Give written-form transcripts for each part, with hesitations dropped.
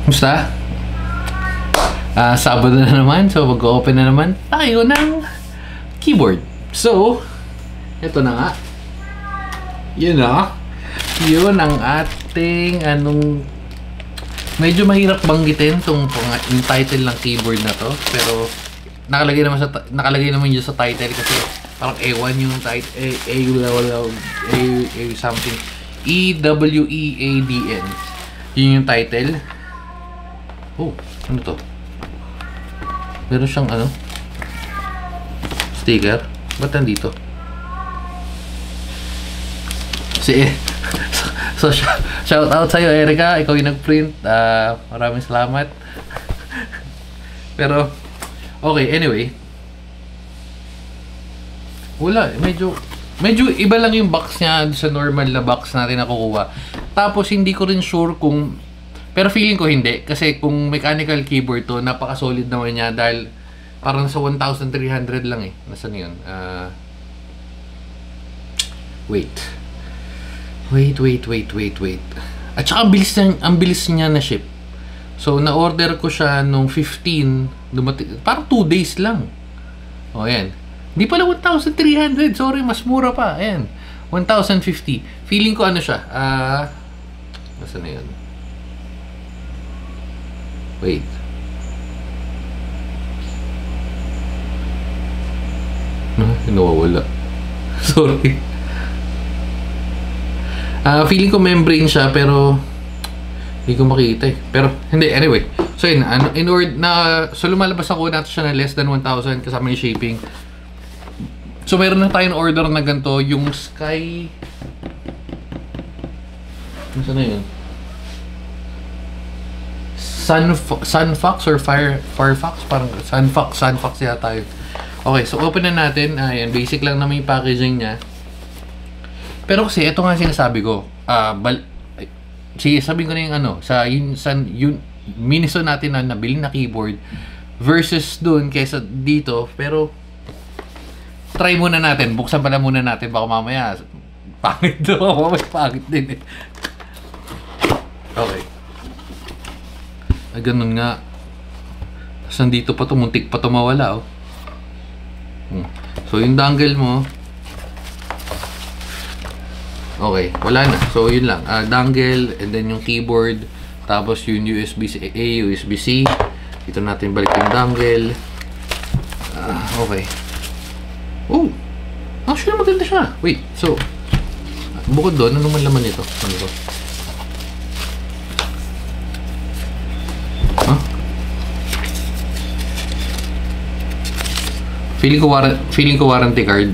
Musta? Sabado na naman, so mag-open na naman tayo ng keyboard. So, ito na nga. Yun na. Yun ang ating medyo mahirap banggitin yung title ng keyboard na to, pero nakalagay naman yun sa title kasi parang A1 yung title, A something, EWEADN. Yun yung title. Oh, ano to? Meron siyang sticker. Ba't nandito? So shout out sa'yo, Erica. Ikaw yung nag-print. Maraming salamat. Pero okay, anyway. Wala, medyo iba lang yung box niya sa normal na box natin na kukuha. Tapos hindi ko rin sure kung, pero feeling ko hindi kasi kung mechanical keyboard to, napaka-solid naman niya dahil parang sa 1,300 lang eh. Nasaan yun? Wait. At saka ang bilis niya na ship. So na-order ko siya nung 15, parang 2 days lang. Oh, ayan. Hindi pala 1,300. Sorry, mas mura pa. Ayan. 1,050. Feeling ko siya. Nasaan na yun? Wait. Nawawala. Sorry. Feeling ko membrane siya pero hindi ko makita eh. Pero hindi, anyway. So yun, so lumalabas ako natin siya na less than 1,000 kasama yung shipping. So meron na tayong order na ganito, yung Sky, ano na yun? Sunfox or Firefox? Parang Sunfox yata yun. Okay, so open na natin. Ayan, basic lang naman yung packaging niya. Pero kasi ito nga sinasabi ko, sabihin ko na yung yung Miniso natin na nabili na keyboard versus dun kaysa dito, pero try muna natin, buksan pala muna natin, baka mamaya pangit doon, mamaya pangit din eh. Okay. Ganun nga. Tapos nandito pa to, muntik pa to mawala oh. So yung dongle mo, okay, wala na. So yun lang, dongle and then yung keyboard, tapos yung USB-A, USB-C. Dito natin balik yung dongle. Okay. Oh, actually maganda siya. Wait, so bukod doon, ano man laman nito? Ano to? Huh? Feeling ko warranty card.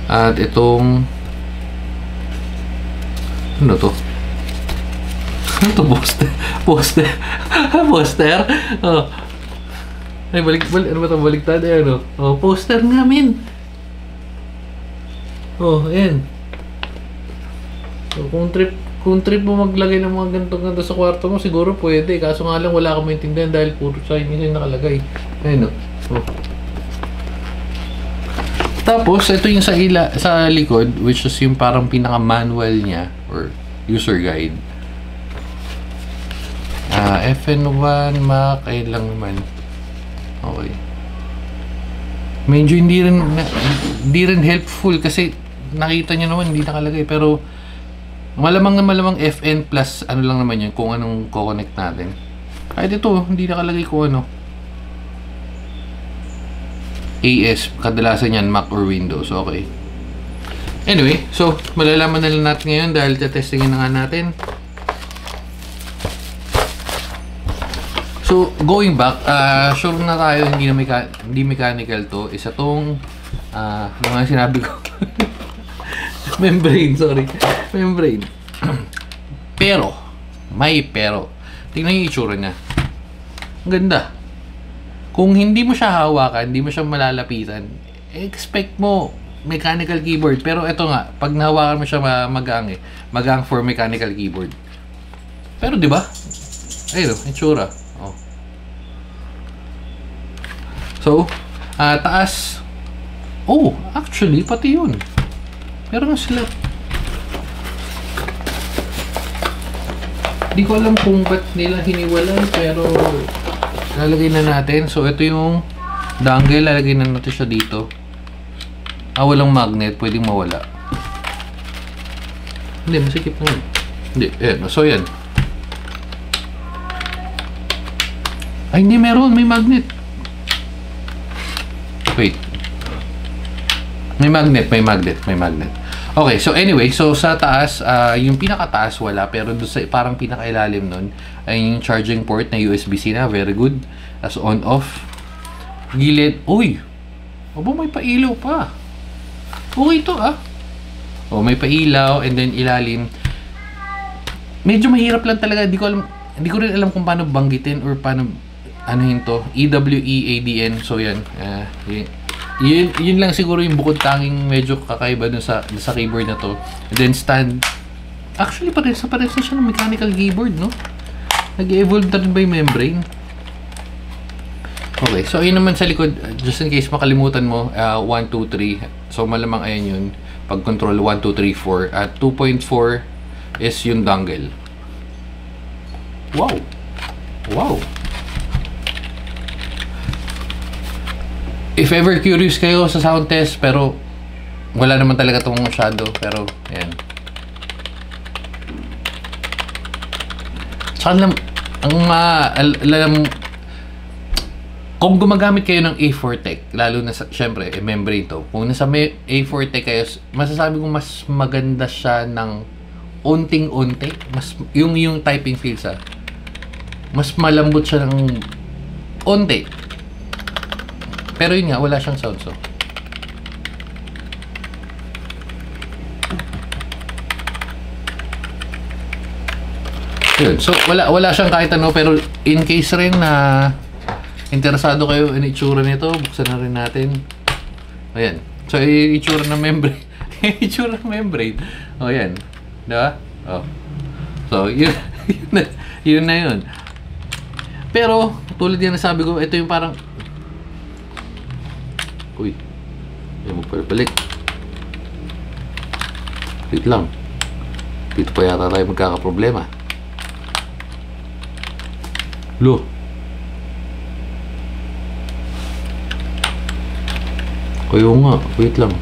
At itong ano to? Ano to? Poster? Oh. Ay, ano ba ito? Baliktad? Ayan, oh, poster nga, min. Oh, ayan. So, kung trip mo maglagay ng mga ganito sa kwarto mo, siguro pwede. Kaso nga lang, wala kang maintindihan dahil puro Chinese yung nakalagay. Ayan, oh. Tapos, ito yung sa likod, which is yung parang pinaka-manual niya, or user guide. FN1, Mac, ay lang naman. Okay. Medyo hindi rin helpful kasi nakita nyo naman hindi nakalagay, pero malamang FN plus ano lang naman yun kung anong co-connect natin. Kahit ito hindi nakalagay kung ano. AS, kadalasan yan Mac or Windows. Okay. Anyway, so malalaman na lang natin ngayon dahil testingin na nga natin. So, going back, sure na tayo hindi mechanical to. Isa tong mga sinabi ko. Membrane, sorry. Membrane. Pero, may pero. Tingnan yung itsura niya. Ang ganda. Kung hindi mo siya hawakan, hindi mo siya malalapitan, expect mo mechanical keyboard. Pero ito nga, pag nahawakan mo siya magang eh. Magang for mechanical keyboard. Pero 'di ba? Ayun, itsura. Oh. So, taas. Oh, actually pati 'yun. Meron nga sila. Hindi ko alam kung ba't nila hiniwalay, pero lalagay na natin. So, ito yung dongle. Lalagay na natin siya dito. Walang magnet. Pwedeng mawala. Hindi, masikip na yun. Hindi, ayan. So, yan. Ay, hindi meron. May magnet. Wait. May magnet. Okay, so anyway, so sa taas, yung pinakataas wala, pero doon sa parang pinakailalim nun, ay yung charging port na USB-C na, very good. As on off. Gilid, uy! Aba, may pailaw pa. Okay ito may pailaw, and then ilalim. Medyo mahirap lang talaga, hindi ko rin alam kung paano banggitin or paano anuhin to. EWEADN, so yan. Yun lang siguro yung bukod tanging medyo kakaiba dun sa keyboard na to. And then stand. Actually, pares na siya ng mechanical keyboard, no? Nag-evolve na rin ba yung membrane? Okay, so ayun naman sa likod, just in case makalimutan mo, 1, 2, 3. So malamang ayan yun. Pag control 1, 2, 3, 4. At 2.4 is yung dongle. Wow! If ever curious kayo sa sound test, pero wala naman talaga itong masyado, pero ayan. Saka kung gumagamit kayo ng A4 Tech, lalo na sa, syempre, membrane to. Kung nasa A4 Tech kayo, masasabi ko mas maganda siya ng unting-unti. Yung typing feels mas malambot siya ng unti. Pero yun nga, wala siyang sound, so. Yun. So, wala siyang kahit ano, pero in case rin na interesado kayo in itsura nito, buksan na rin natin. Ayan. So, itsura ng membrane. Itsura ng membrane. O, ayan. Diba? O. So, yun na yun. Pero, tulad yan na sabi ko, ito yung parang uy, ayaw magpapalik. Wait lang. Dito pa yata tayo magkakaproblema. Lo. Kayo nga, wait lang.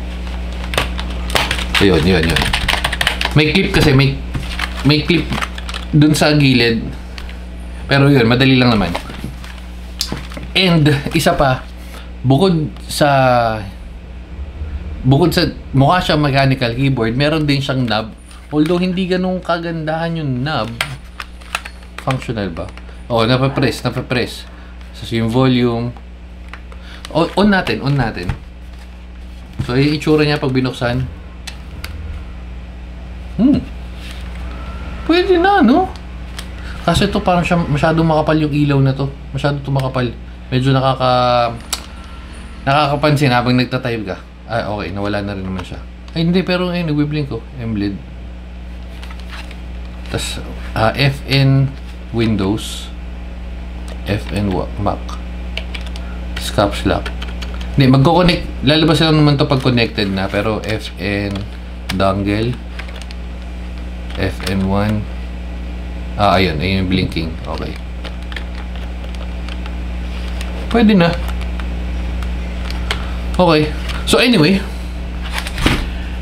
Ayun. May clip kasi, may clip dun sa gilid. Pero yun, madali lang naman. And, isa pa, bukod sa mukha siya mechanical keyboard, meron din siyang knob. Although hindi ganun kagandahan yung knob. Functional ba? Napapress. So yung volume. On natin. So yung itsura niya pag binuksan. Pwede na, no? Kasi ito parang siya masyadong makapal yung ilaw na to. Masyado ito makapal. Medyo nakakapansin habang nagtatype ka. Okay, nawala na rin naman siya. Ay, hindi, pero ngayon, nagbiblink ko. M-lid. Tapos, FN Windows. FN Mac. Caps Lock. Hindi, magko-connect. Lalabas lang naman to pag connected na. Pero, FN Dongle. FN1. Ayun yung blinking. Okay. Pwede na. Okay. So anyway,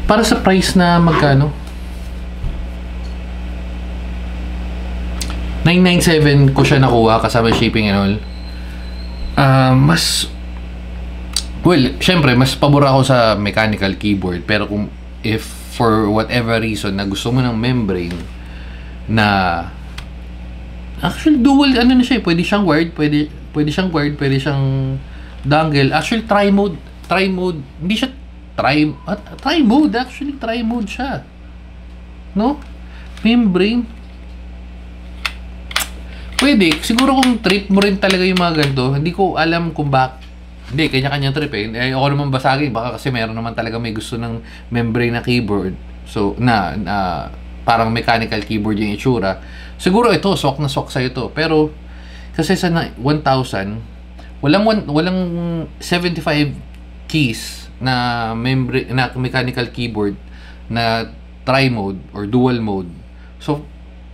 para sa price na magkano? 997 ko siya nakuha kasama shipping and all. Syempre, mas pabor ako sa mechanical keyboard. Pero kung if for whatever reason na gusto mo ng membrane na actually dual na siya, pwede siyang wired, pwede siyang dongle. Actually tri mode, hindi siya tri mode, actually tri mode siya, no? Membrane pwede, siguro kung trip mo rin talaga yung mga ganito. Hindi ko alam kung hindi, kanya-kanya trip ako naman basagin, baka kasi meron naman talaga may gusto ng membrane na keyboard, so na parang mechanical keyboard yung itsura. Siguro ito swak na swak sa ito, pero kasi sa 1,000 walang 75 keys na mechanical keyboard na tri mode or dual mode. So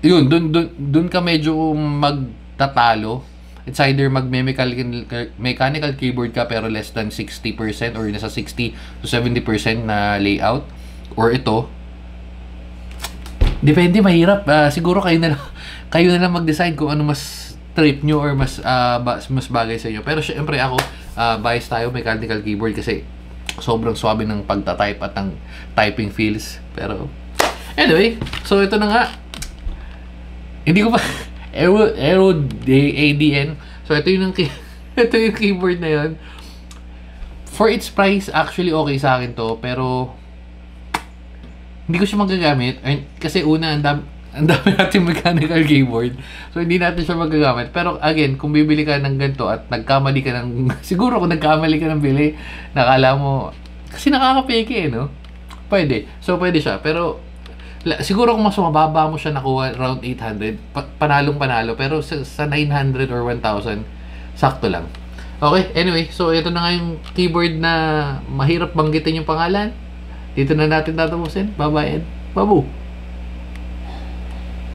yun, dun ka medyo magtatalo. It's either mechanical keyboard ka pero less than 60% or nasa 60 to 70% na layout, or ito. Depende, mahirap. Siguro kayo na lang mag-decide kung ano mas trip nyo or mas bagay sa inyo. Pero syempre ako, bias tayo mechanical keyboard kasi sobrang swabe ng pagta-type at ng typing feels. Pero anyway, so ito na nga. Hindi ko pa Aero ADN. So ito yung ito yung keyboard na yun. For its price, actually okay sa akin to, pero hindi ko siya magagamit. Kasi una, ang dami natin mechanical keyboard. So hindi natin siya magagamit. Pero again, kung bibili ka ng ganito at nagkamali ka ng siguro kung nagkamali ka ng bili, nakala mo kasi nakakapeke no? Pwede. So pwede siya. Pero siguro kung mas mababa mo siya nakuha around 800, panalong panalo. Pero sa 900 or 1,000, sakto lang. Okay, anyway, so ito na nga yung keyboard na mahirap banggitin yung pangalan. Dito na natin tatapusin. Bye-bye and babu!